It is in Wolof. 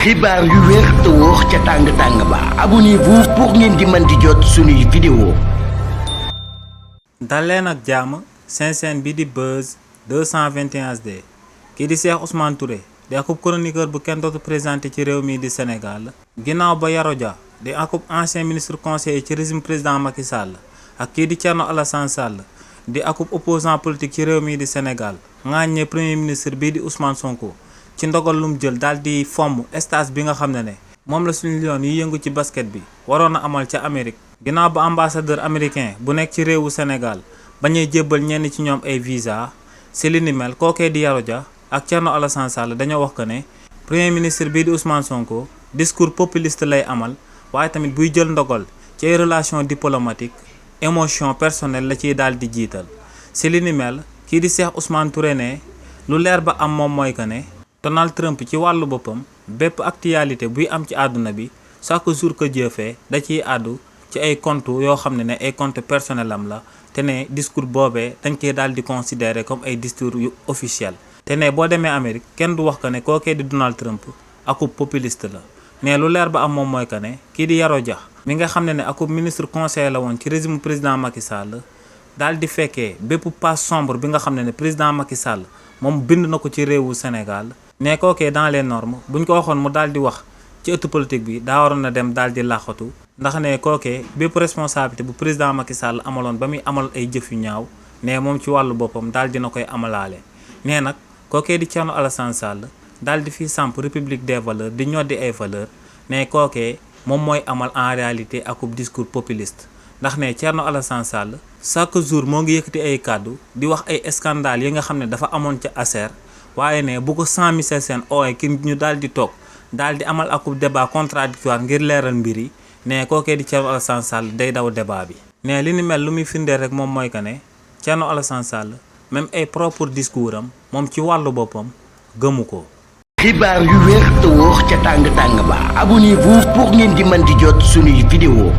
xibaar yu wér te wóor ca tàng ba abonnez-vous pour ngeen di mën di jot suñuy vidéo. daleen ak jàmm seen chaîne bi di Buzz 221 HD kii di Cheikh Ousmane Touré di akub chroniqueur bu kenn dootu présenté ci réew mi di Sénégal ginnaaw ba Yoro Dia di akub ancien ministre conseiller ci régime président Macky Sall ak kii di Thierno Alassane Sall di akub opposant politique ci réew mi di Sénégal ŋàññee premier ministre bii di Ousmane Sonko ci ndogal lum jël daal di fomm stage bi nga xam ne moom la suñu lion yi yëngu ci basket bi waroon a amal ca Amérique ginnaaw ba ambassadeur américain bu nekk ci réewu Sénégal bañuy jébbal ñenn ci ñoom ay visa si li ni mel kookee di Yoro Dia ak Thierno Alassane Sall dañoo wax que ne premier ministre bii di Ousmane Sonko discours populiste lay amal waaye tamit buy jël ndogal ci ay relation diplomatique émotion personnelle la ciy daal di jiital si li ni mel kii di Cheikh Ousmane Touré ne lu leer ba am moom mooy que ne Donald Trump ci wàllu boppam bépp actualité buy am ci àdduna bi chaque jour que Dieu fait da ciy àddu ci ay compte yoo xam ne ay compte personnel am la te ne discours boobee dañ koy daal di considérer comme ay discours yu officiel te ne boo demee Amérique kenn du wax que ne kookee di Donald Trump akub populiste la mais lu leer ba am moom mooy que ne kii di Yoro Dia mi nga xam ne akub ministre conseiller la woon ci régime président Macky Sall daal di fekkee bépp passe sombre bi nga xam ne président Macky Sall moom bind na ko ci réewu Sénégal ne kookee dans les normes buñ ko waxoon mu daal di wax ci ëttu politique bi daa waroon na dem daal di làqatu ndax ne kookee bépp responsabilité bu président Macky Sall amaloon ba muy amal ay jëf yu ñaaw ne moom ci wàllu boppam daal dina koy amalaale nee nag kookee di Thierno Alassane Sall daal di fi samp république des valeurs di ñoddi ay valeurs ne kookee moom mooy amal en réalité akub discours populiste ndax ne Thierno Alassane Sall chaque jour moo ngi yëkkati ay kàddu di wax ay scandale yi nga xam ne dafa amoon ca ASER waaye ne bu ko sans Michel Sène ooye ki ñu daal di toog daal di amal akub débat contradictoire ngir leeral mbir yi ne kookee di Thierno Alassane Sall day daw débat bi ne li ni mel lu muy firndeel rek moom mooy que ne Thierno Alassane Sall même ay propre discours am moom ci wàllu boppam gëmu ko. xibaar yu wér te wóor ca tàng ba abonnez-vous pour ngeen di mën di jot suñuy vidéo.